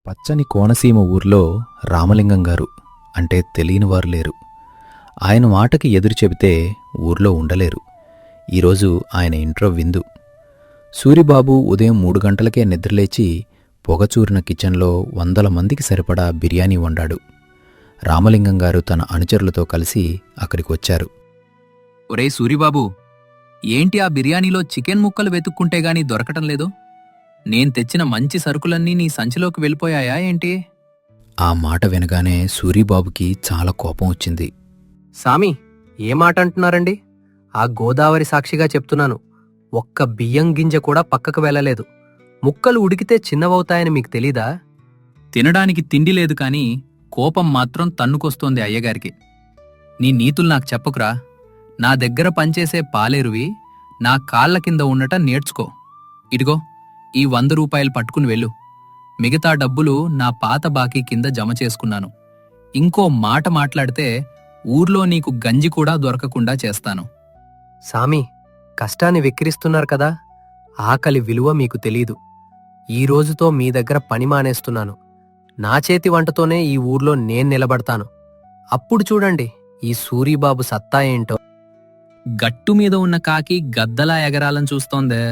పచ్చని కోనసీమ ఊర్లో రామలింగం గారు అంటే తెలియనివారు లేరు. ఆయన మాటకి ఎదురు చెబితే ఊర్లో ఉండలేరు. ఈరోజు ఆయన ఇంట్లో విందు. సూరిబాబు ఉదయం 3 గంటలకే నిద్రలేచి పొగచూరిన కిచెన్లో 100 మందికి సరిపడా బిర్యానీ వండాడు. రామలింగం గారు తన అనుచరులతో కలిసి అక్కడికి వచ్చారు. ఒరే సూరిబాబు, ఏంటి ఆ బిర్యానీలో చికెన్ ముక్కలు వెతుక్కుంటేగాని దొరకటం లేదు? నేను తెచ్చిన మంచి సరుకులన్నీ నీ సంచిలోకి వెళ్ళిపోయాయా ఏంటి? ఆ మాట వినగానే సూరిబాబుకి చాలా కోపం వచ్చింది. సామి, ఏ మాట అంటున్నారండి? ఆ గోదావరి సాక్షిగా చెప్తున్నాను, ఒక్క బియ్యం గింజ కూడా పక్కకు వెళ్ళలేదు. ముక్కలు ఉడికితే చిన్నవవుతాయని మీకు తెలీదా? తినడానికి తిండి లేదు కాని కోపం మాత్రం తన్నుకొస్తోంది అయ్యగారికి. నీ నీతులు నాకు చెప్పకురా. నా దగ్గర పనిచేసే పాలేరువి నా కాళ్ల కింద ఉండటం నేర్చుకో. ఇదిగో ఈ 100 రూపాయలు పట్టుకుని వెళ్ళు. మిగతా డబ్బులు నా పాత బాకీ కింద జమ చేసుకున్నాను. ఇంకో మాట మాట్లాడితే ఊర్లో నీకు గంజి కూడా దొరకకుండా చేస్తాను. సామి, కష్టాన్ని వెక్కిరిస్తున్నారు కదా, ఆకలి విలువ మీకు తెలీదు. ఈ రోజుతో మీ దగ్గర పని మానేస్తున్నాను. నా చేతి వంటతోనే ఈ ఊర్లో నేను నిలబడతాను. అప్పుడు చూడండి ఈ సూరిబాబు సత్తా ఏంటో. గట్టు మీద ఉన్న కాకి గద్దలా ఎగరాలని చూస్తోందే.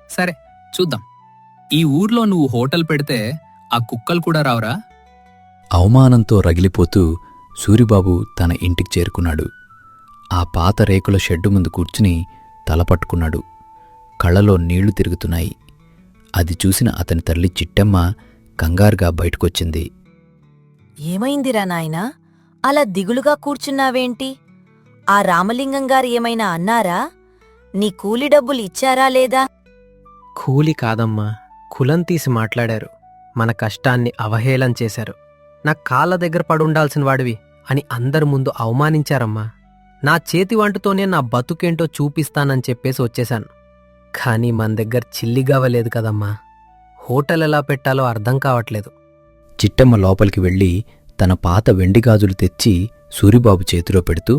సరే చూద్దాం. ఈ ఊర్లో నువ్వు హోటల్ పెడితే ఆ కుక్కలు కూడా రావురా? అవమానంతో రగిలిపోతూ సూరిబాబు తన ఇంటికి చేరుకున్నాడు. ఆ పాత రేకుల షెడ్డు ముందు కూర్చుని తలపట్టుకున్నాడు. కళ్ళలో నీళ్లు తిరుగుతున్నాయి. అది చూసిన అతని తల్లి చిట్టమ్మ కంగారుగా బయటకొచ్చింది. ఏమైందిరా నాయనా, అలా దిగులుగా కూర్చున్నావేంటి? ఆ రామలింగం గారు ఏమైనా అన్నారా? నీ కూలి డబ్బులు ఇచ్చారా లేదా? కూలి కాదమ్మా, కులం తీసి మాట్లాడారు. మన కష్టాన్ని అవహేళన చేశారు. నా కాళ్ళ దగ్గర పడుండాల్సిన వాడివి అని అందరి ముందు అవమానించారమ్మా. నా చేతి వంటతోనే నా బతుకేంటో చూపిస్తానని చెప్పేసి వచ్చేశాను. కానీ మన దగ్గర చిల్లిగావలేదు కదమ్మా. హోటల్ ఎలా పెట్టాలో అర్థం కావట్లేదు. చిట్టమ్మ లోపలికి వెళ్ళి తన పాత వెండి గాజులు తెచ్చి సూరిబాబు చేతిలో పెడుతూ,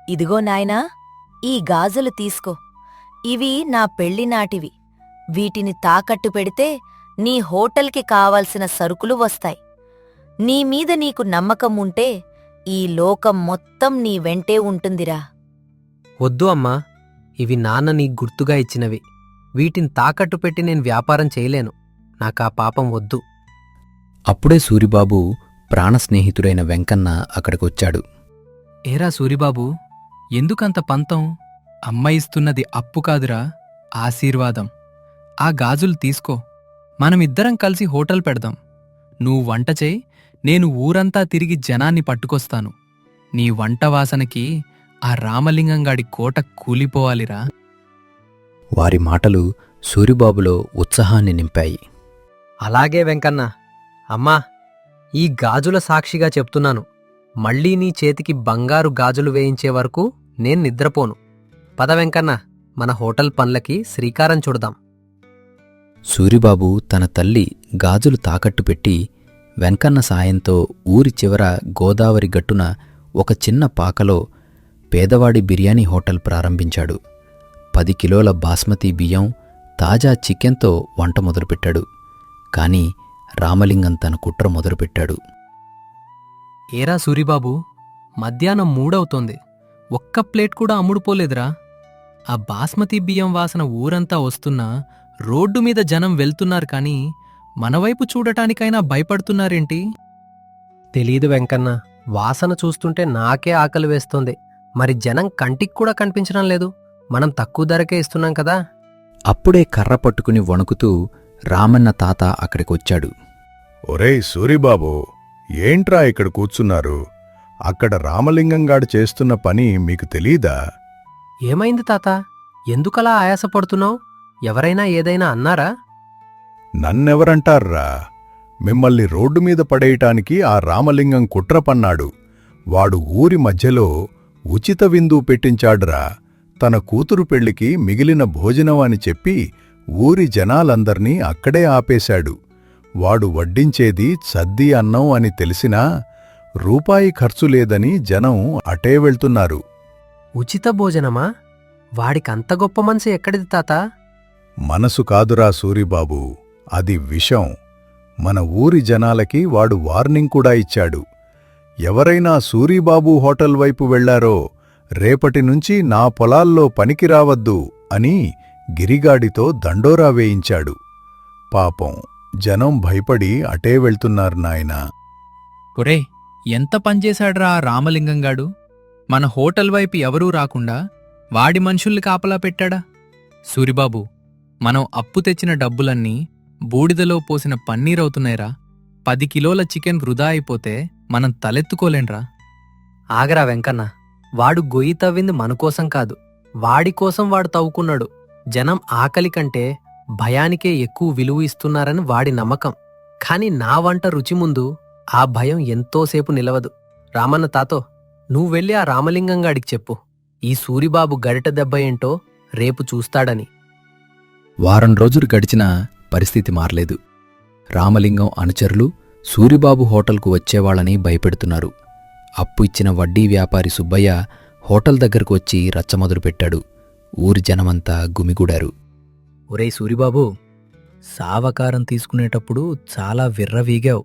ఇదిగో నాయనా, ఈ గాజులు తీసుకో. ఇవి నా పెళ్లినాటివి. వీటిని తాకట్టు పెడితే నీ హోటల్కి కావాల్సిన సరుకులు వస్తాయి. నీ మీద నీకు నమ్మకం ఉంటే ఈ లోకం మొత్తం నీ వెంటే ఉంటుందిరా. వద్దు అమ్మా, ఇవి నాన్న నీకు గుర్తుగా ఇచ్చినవి. వీటిని తాకట్టు పెట్టి నేను వ్యాపారం చేయలేను. నాకా పాపం వద్దు. అప్పుడే సూరిబాబు ప్రాణస్నేహితుడైన వెంకన్న అక్కడికొచ్చాడు. ఏరా సూరిబాబు, ఎందుకంత పంతం? అమ్మ ఇస్తున్నది అప్పు కాదురా, ఆశీర్వాదం. ఆ గాజులు తీసుకో. మనమిద్దరం కలిసి హోటల్ పెడదాం. నువ్వు వంట చేయి, నేను ఊరంతా తిరిగి జనాన్ని పట్టుకొస్తాను. నీ వంట వాసనకి ఆ రామలింగంగాడి కోట కూలిపోవాలిరా. వారి మాటలు సూరిబాబులో ఉత్సాహాన్ని నింపాయి. అలాగే వెంకన్న. అమ్మా, ఈ గాజుల సాక్షిగా చెప్తున్నాను, మళ్ళీ నీ చేతికి బంగారు గాజులు వేయించే వరకు నేను నిద్రపోను. పద వెంకన్న, మన హోటల్ పనులకి శ్రీకారం చుడదాం. సూరిబాబు తన తల్లి గాజులు తాకట్టు పెట్టి వెంకన్న సాయంతో ఊరి చివర గోదావరి గట్టున ఒక చిన్న పాకలో పేదవాడి బిర్యానీ హోటల్ ప్రారంభించాడు. 10 కిలోల బాస్మతి బియ్యం, తాజా చికెన్తో వంట మొదలుపెట్టాడు. కాని రామలింగం తన కుట్ర మొదలుపెట్టాడు. ఏరా సూరిబాబు, మధ్యాహ్నం 3 అవుతోంది. ఒక్క ప్లేట్ కూడా అమ్ముడుపోలేదురా. ఆ బాస్మతి బియ్యం వాసన ఊరంతా వస్తున్నా రోడ్డు మీద జనం వెళ్తున్నారు కాని మనవైపు చూడటానికైనా భయపడుతున్నారేంటి? తెలీదు వెంకన్న, వాసన చూస్తుంటే నాకే ఆకలి వేస్తోంది. మరి జనం కంటికి కూడా కనిపించడం లేదు. మనం తక్కువ ధరకే ఇస్తున్నాం కదా. అప్పుడే కర్ర పట్టుకుని వణుకుతూ రామన్న తాత అక్కడికొచ్చాడు. ఒరేయ్ సూరిబాబు, ఏంట్రా ఇక్కడ కూర్చున్నారు? అక్కడ రామలింగంగాడు చేస్తున్న పని మీకు తెలీదా? ఏమైంది తాత, ఎందుకలా ఆయాసపడుతున్నావు? ఎవరైనా ఏదైనా అన్నారా? నన్నెవరంటార్రా? మిమ్మల్ని రోడ్డు మీద పడేయటానికి ఆ రామలింగం కుట్ర పన్నాడు. వాడు ఊరి మధ్యలో ఉచిత విందు పెట్టించాడ్రా. తన కూతురు పెళ్లికి మిగిలిన భోజనం అని చెప్పి ఊరి జనాలందర్నీ అక్కడే ఆపేశాడు. వాడు వడ్డించేది సద్ది అన్నం అని తెలిసినా రూపాయి ఖర్చు లేదని జనం అటే వెళ్తున్నారు. ఉచిత భోజనమా? వాడికంత గొప్ప మనసు ఎక్కడిది తాత? మనసు కాదురా సూరిబాబు, అది విషం. మన ఊరి జనాలకి వాడు వార్నింగ్ కూడా ఇచ్చాడు. ఎవరైనా సూరిబాబు హోటల్ వైపు వెళ్లారో రేపటి నుంచి నా పొలాల్లో పనికి రావద్దు అని గిరిగాడితో దండోరా వేయించాడు. పాపం జనం భయపడి అటే వెళ్తున్నారు నాయనా. ఒరే, ఎంత పనిచేశాడ్రా ఆ రామలింగంగాడు! మన హోటల్ వైపు ఎవరూ రాకుండా వాడి మనుషుల్ని కాపలా పెట్టాడా? సూరిబాబు, మనం అప్పు తెచ్చిన డబ్బులన్నీ బూడిదలో పోసిన పన్నీరవుతున్నాయిరా. 10 కిలోల చికెన్ వృధా అయిపోతే మనం తలెత్తుకోలేంరా. ఆగరా వెంకన్న, వాడు గొయ్యి తవ్వింది మనకోసం కాదు, వాడి కోసం వాడు తవ్వుకున్నాడు. జనం ఆకలి కంటే భయానికే ఎక్కువ విలువ ఇస్తున్నారని వాడి నమ్మకం. కాని నా వంట రుచి ముందు ఆ భయం ఎంతోసేపు నిలవదు. రామన్న తాతో, నువ్వెళ్ళి ఆ రామలింగంగాడికి చెప్పు, ఈ సూరిబాబు గరిట దెబ్బ ఏంటో రేపు చూస్తాడని. వారం రోజులు గడిచినా పరిస్థితి మారలేదు. రామలింగం అనుచరులు సూరిబాబు హోటల్కు వచ్చేవాళ్ళని భయపెడుతున్నారు. అప్పు ఇచ్చిన వడ్డీ వ్యాపారి సుబ్బయ్య హోటల్ దగ్గరకు వచ్చి రచ్చ మొదలుపెట్టాడు. ఊరి జనమంతా గుమిగూడారు. ఒరేయ్ సూరిబాబు, సావకారం తీసుకునేటప్పుడు చాలా విర్రవీగావు.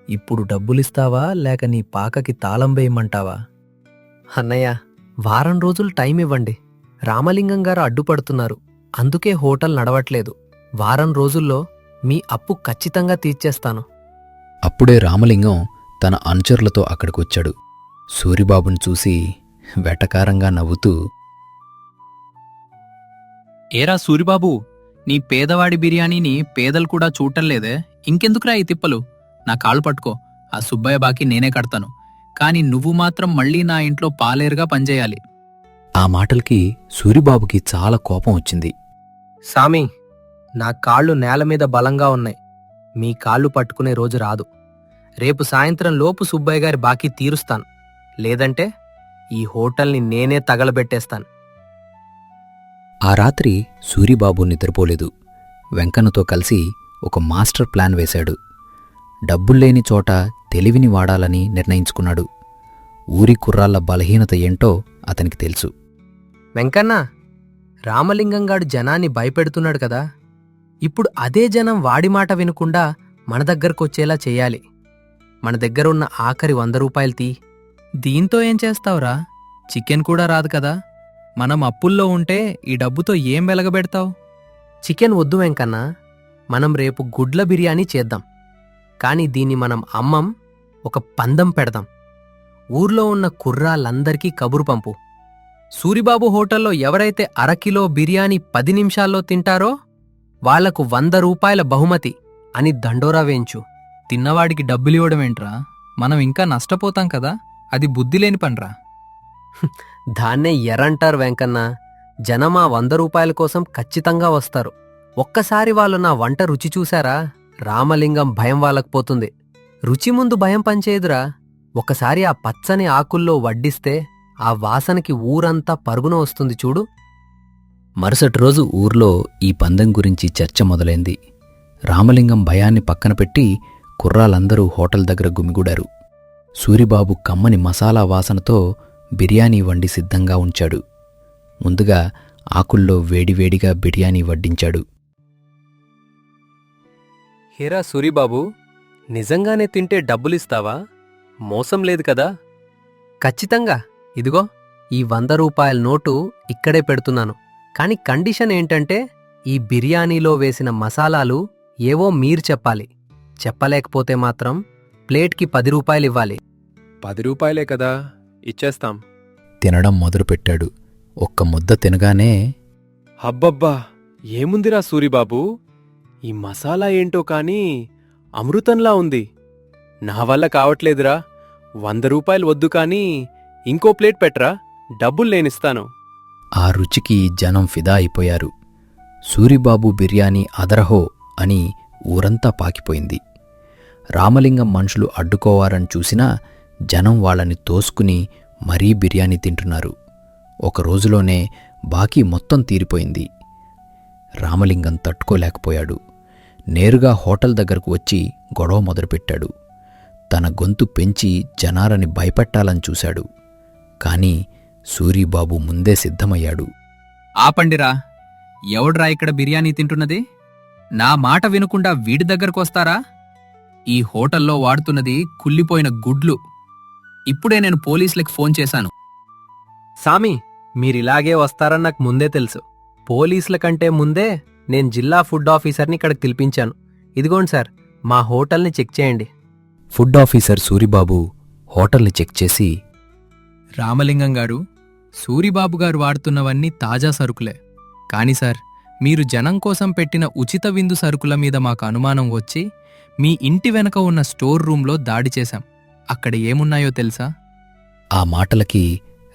ఇప్పుడు డబ్బులిస్తావా లేక నీ పాకకి తాళం వేయమంటావా? అన్నయ్య, వారం రోజులు టైం ఇవ్వండి. రామలింగం గారు అడ్డుపడుతున్నారు, అందుకే హోటల్ నడవట్లేదు. వారం రోజుల్లో మీ అప్పు ఖచ్చితంగా తీర్చేస్తాను. అప్పుడే రామలింగం తన అనుచరులతో అక్కడికొచ్చాడు. సూరిబాబుని చూసి వెటకారంగా నవ్వుతూ, ఏరా సూరిబాబు, నీ పేదవాడి బిర్యానీని పేదలు కూడా చూడటంలేదే, ఇంకెందుకురా ఈ తిప్పలు? నా కాళ్ళు పట్టుకో, ఆ సుబ్బయ్య బాకి నేనే కడతాను. కాని నువ్వు మాత్రం మళ్ళీ నా ఇంట్లో పాలేరుగా పనిచేయాలి. ఆ మాటలకి సూరిబాబుకి చాలా కోపం వచ్చింది. సామి, నా కాళ్ళు నేల మీద బలంగా ఉన్నాయి. మీ కాళ్ళు పట్టుకునే రోజు రాదు. రేపు సాయంత్రం లోపు సుబ్బయ్య గారి బాకీ తీరుస్తాను, లేదంటే ఈ హోటల్ని నేనే తగలబెట్టేస్తాను. ఆ రాత్రి సూరిబాబు నిద్రపోలేదు. వెంకన్నతో కలిసి ఒక మాస్టర్ ప్లాన్ వేశాడు. డబ్బుల్లేని చోట తెలివిని వాడాలని నిర్ణయించుకున్నాడు. ఊరి కుర్రాళ్ల బలహీనత ఏంటో అతనికి తెలుసు. వెంకన్న, రామలింగంగాడు జనాన్ని భయపెడుతున్నాడు కదా, ఇప్పుడు అదే జనం వాడి మాట వినకుండా మన దగ్గరకొచ్చేలా చెయ్యాలి. మన దగ్గరున్న ఆఖరి 100 రూపాయలు తీ. దీంతో ఏం చేస్తావురా? చికెన్ కూడా రాదు కదా. మనం అప్పుల్లో ఉంటే ఈ డబ్బుతో ఏం వెలగబెడతావు? చికెన్ వద్దు వెంకన్న, మనం రేపు గుడ్ల బిర్యానీ చేద్దాం. కాని దీన్ని మనం అమ్మం, ఒక పందెం పెడదాం. ఊర్లో ఉన్న కుర్రాళ్ళందరికీ కబురు పంపు. సూరిబాబు హోటల్లో ఎవరైతే అరకిలో బిర్యానీ 10 నిమిషాల్లో తింటారో వాళ్లకు 100 రూపాయల బహుమతి అని దండోరా వేయించు. తిన్నవాడికి డబ్బులివ్వడమేంట్రా? మనం ఇంకా నష్టపోతాం కదా. అది బుద్ధిలేని పనిరా. దాన్నే ఎర్రంటారు వెంకన్న. జనమా 100 రూపాయల కోసం ఖచ్చితంగా వస్తారు. ఒక్కసారి వాళ్ళు నా వంట రుచి చూశారా, రామలింగం భయం వాళ్ళకు పోతుంది. రుచి ముందు భయం పనిచేయదురా. ఒకసారి ఆ పచ్చని ఆకుల్లో వడ్డిస్తే ఆ వాసనకి ఊరంతా పరుగున వస్తుంది చూడు. మరుసటి రోజు ఊర్లో ఈ పందెం గురించి చర్చ మొదలైంది. రామలింగం భయాన్ని పక్కన పెట్టి కుర్రాళ్ళందరూ హోటల్ దగ్గర గుమిగూడారు. సూరిబాబు కమ్మని మసాలా వాసనతో బిర్యానీ వండి సిద్ధంగా ఉంచాడు. ముందుగా ఆకుల్లో వేడివేడిగా బిర్యానీ వడ్డించాడు. హేరా సూరిబాబు, నిజంగానే తింటే డబ్బులిస్తావా? మోసం లేదు కదా? ఖచ్చితంగా. ఇదిగో ఈ 100 రూపాయల నోటు ఇక్కడే పెడుతున్నాను. కాని కండిషన్ ఏంటంటే ఈ బిర్యానీలో వేసిన మసాలాలు ఏవో మీరు చెప్పాలి. చెప్పలేకపోతే మాత్రం ప్లేట్కి 10 రూపాయలివ్వాలి. 10 రూపాయలే కదా, ఇచ్చేస్తాం. తినడం మొదలుపెట్టాడు. ఒక్క ముద్ద తినగానే, హబ్బబ్బా, ఏముందిరా సూరిబాబు, ఈ మసాలా ఏంటో కానీ అమృతంలా ఉంది. నా వల్ల కావట్లేదురా. 100 రూపాయలు వద్దు కానీ ఇంకో ప్లేట్ పెట్టరా, డబ్బులు నేనిస్తాను. ఆ రుచికి జనం ఫిదా అయిపోయారు. సూరిబాబు బిర్యానీ అదరహో అని ఊరంతా పాకిపోయింది. రామలింగం మనుషులు అడ్డుకోవారని చూసినా జనం వాళ్ళని తోసుకుని మరీ బిర్యానీ తింటున్నారు. ఒక రోజులోనే బాకీ మొత్తం తీరిపోయింది. రామలింగం తట్టుకోలేకపోయాడు. నేరుగా హోటల్ దగ్గరకు వచ్చి గొడవ మొదలుపెట్టాడు. తన గొంతు పెంచి జనాలని భయపెట్టాలని చూశాడు. కాని సూరిబాబు ముందే సిద్ధమయ్యాడు. ఆపండిరా, ఎవడ్రా ఇక్కడ బిర్యానీ తింటున్నది? నా మాట వినకుండా వీడి దగ్గరకొస్తారా? ఈ హోటల్లో వాడుతున్నది కుళ్ళిపోయిన గుడ్లు. ఇప్పుడే నేను పోలీసులకు ఫోన్ చేశాను. సామి, మీరిలాగే వస్తారని నాకు ముందే తెలుసు. పోలీసుల కంటే ముందే నేను జిల్లా ఫుడ్ ఆఫీసర్ని ఇక్కడికి పిలిపించాను. ఇదిగోండి సార్, మా హోటల్ని చెక్ చేయండి. ఫుడ్ ఆఫీసర్ సూరిబాబు హోటల్ని చెక్ చేసి, రామలింగం గారు, సూరిబాబు గారు వాడుతున్నవన్నీ తాజా సరుకులే. కాని సార్, మీరు జనం కోసం పెట్టిన ఉచిత విందు సరుకుల మీద మాకు అనుమానం వచ్చి మీ ఇంటి వెనక ఉన్న స్టోర్ రూంలో దాడి చేశాం. అక్కడ ఏమున్నాయో తెలుసా? ఆ మాటలకి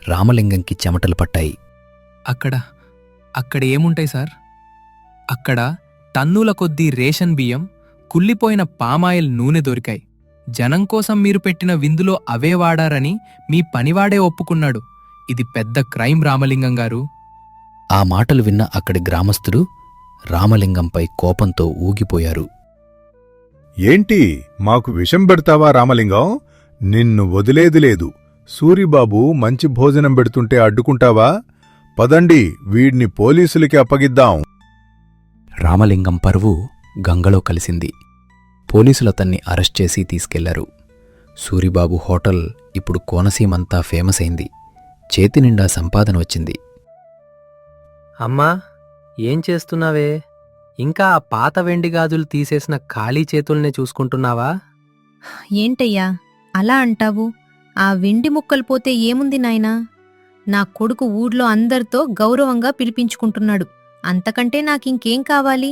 రామలింగంకి చెమటలు పట్టాయి. అక్కడ ఏముంటాయి సార్? అక్కడ టన్నుల కొద్దీ రేషన్ బియ్యం, కుళ్ళిపోయిన పామాయిల్ నూనె దొరికాయి. జనం కోసం మీరు పెట్టిన విందులో అవే వాడారని మీ పనివాడే ఒప్పుకున్నాడు. ఇది పెద్ద క్రైమ్ రామలింగం గారు. ఆ మాటలు విన్న అక్కడి గ్రామస్తులు రామలింగంపై కోపంతో ఊగిపోయారు. ఏంటి, మాకు విషం పెడతావా రామలింగం? నిన్ను వదిలేది లేదు. సూరిబాబు మంచి భోజనం పెడుతుంటే అడ్డుకుంటావా? పదండి, వీడ్ని పోలీసులకి అప్పగిద్దాం. రామలింగం పరువు గంగలో కలిసింది. పోలీసులు అతన్ని అరెస్ట్ చేసి తీసుకెళ్లారు. సూరిబాబు హోటల్ ఇప్పుడు కోనసీమంతా ఫేమస్ అయింది. చేతినిండా సంపాదన వచ్చింది. అమ్మా, ఏం చేస్తున్నావే? ఇంకా ఆ పాత వెండి గాజులు తీసేసిన ఖాళీ చేతుల్నే చూసుకుంటున్నావా? ఏంటయ్యా అలా అంటావు? ఆ వెండి ముక్కలు పోతే ఏముంది నాయనా? నా కొడుకు ఊర్లో అందరితో గౌరవంగా పిలిపించుకుంటున్నాడు. అంతకంటే నాకింకేం కావాలి?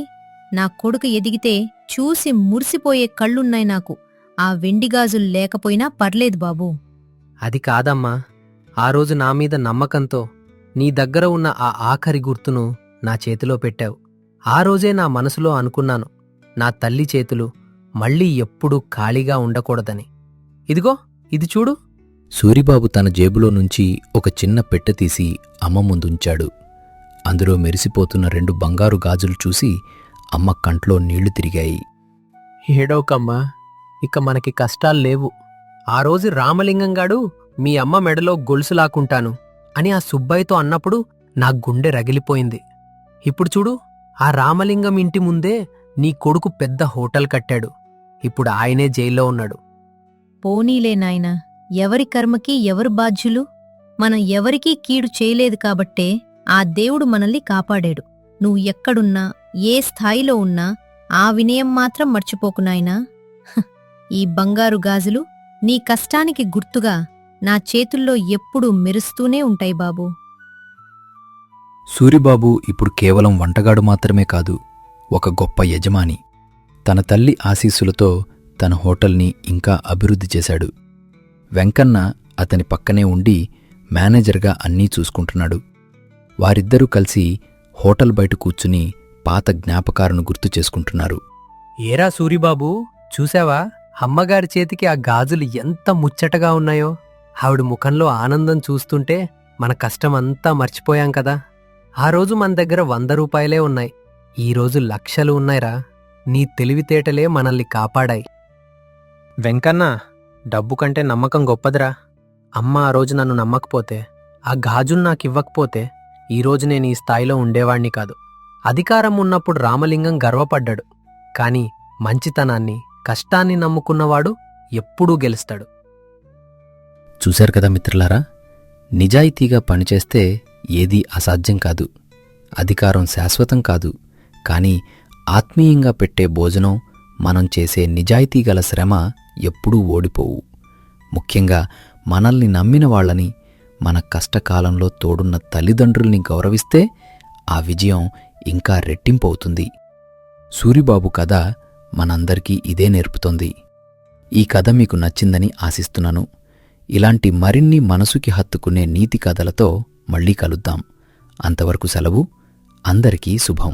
నా కొడుకు ఎదిగితే చూసి మురిసిపోయే కళ్ళున్నాయి నాకు. ఆ వెండి గాజులు లేకపోయినా పర్లేదు బాబూ. అది కాదమ్మా, ఆ రోజు నా మీద నమ్మకంతో నీ దగ్గర ఉన్న ఆ ఆఖరి గుర్తును నా చేతిలో పెట్టావు. ఆ రోజే నా మనసులో అనుకున్నాను, నా తల్లి చేతులు మళ్ళీ ఎప్పుడూ ఖాళీగా ఉండకూడదని. ఇదిగో, ఇది చూడు. సూరిబాబు తన జేబులో నుంచి ఒక చిన్న పెట్టె తీసి అమ్మ ముందుంచాడు. అందులో మెరిసిపోతున్న 2 బంగారు గాజులు చూసి అమ్మ కంట్లో నీళ్లు తిరిగాయి. ఏడోకమ్మా, ఇక మనకి కష్టాలు లేవు. ఆ రోజు రామలింగంగాడు మీ అమ్మ మెడలో గొలుసు లాక్కుంటాను అని ఆ సుబ్బయ్యతో అన్నప్పుడు నా గుండె రగిలిపోయింది. ఇప్పుడు చూడు, ఆ రామలింగం ఇంటి ముందే నీ కొడుకు పెద్ద హోటల్ కట్టాడు. ఇప్పుడు ఆయనే జైల్లో ఉన్నాడు. పోనీలే నాయనా, ఎవరి కర్మకి ఎవరు బాధ్యులు? మనం ఎవరికీ కీడు చేయలేదు కాబట్టే ఆ దేవుడు మనల్ని కాపాడాడు. నువ్వు ఎక్కడున్నా, ఏ స్థాయిలో ఉన్నా ఆ వినయం మాత్రం మర్చిపోకు నాయనా. ఈ బంగారు గాజులు నీ కష్టానికి గుర్తుగా నా చేతుల్లో ఎప్పుడూ మెరుస్తూనే ఉంటాయి బాబూ. సూరిబాబు ఇప్పుడు కేవలం వంటగాడు మాత్రమే కాదు, ఒక గొప్ప యజమాని. తన తల్లి ఆశీస్సులతో తన హోటల్ని ఇంకా అభివృద్ధి చేశాడు. వెంకన్న అతని పక్కనే ఉండి మేనేజర్గా అన్నీ చూసుకుంటున్నాడు. వారిద్దరూ కలిసి హోటల్ బయట కూర్చుని పాత జ్ఞాపకాలను గుర్తు చేసుకుంటున్నారు. ఏరా సూరిబాబు, చూశావా అమ్మగారి చేతికి ఆ గాజులు ఎంత ముచ్చటగా ఉన్నాయో? ఆవిడ ముఖంలో ఆనందం చూస్తుంటే మన కష్టమంతా మర్చిపోయాం కదా. ఆ రోజు మన దగ్గర 100 రూపాయలే ఉన్నాయి, ఈరోజు లక్షలు ఉన్నాయిరా. నీ తెలివితేటలే మనల్ని కాపాడాయి. వెంకన్న, డబ్బు కంటే నమ్మకం గొప్పదిరా. అమ్మ ఆ రోజు నన్ను నమ్మకపోతే, ఆ గాజులు నాకివ్వకపోతే ఈరోజు నేను ఈ స్థాయిలో ఉండేవాణ్ణి కాదు. అధికారం ఉన్నప్పుడు రామలింగం గర్వపడ్డాడు, కాని మంచితనాన్ని, కష్టాన్ని నమ్ముకున్నవాడు ఎప్పుడూ గెలుస్తాడు. చూశారు కదా మిత్రులారా, నిజాయితీగా పనిచేస్తే ఏదీ అసాధ్యం కాదు. అధికారం శాశ్వతం కాదు, కానీ ఆత్మీయంగా పెట్టే భోజనం, మనం చేసే నిజాయితీగల శ్రమ ఎప్పుడూ ఓడిపోవు. ముఖ్యంగా మనల్ని నమ్మిన వాళ్ళని, మన కష్టకాలంలో తోడున్న తల్లిదండ్రుల్ని గౌరవిస్తే ఆ విజయం ఇంకా రెట్టింపవుతుంది. సూరిబాబు కథ మనందరికీ ఇదే నేర్పుతోంది. ఈ కథ మీకు నచ్చిందని ఆశిస్తున్నాను. ఇలాంటి మరిన్ని మనసుకి హత్తుకునే నీతి కథలతో మళ్ళీ కలుద్దాం. అంతవరకు సెలవు. అందరికీ శుభం.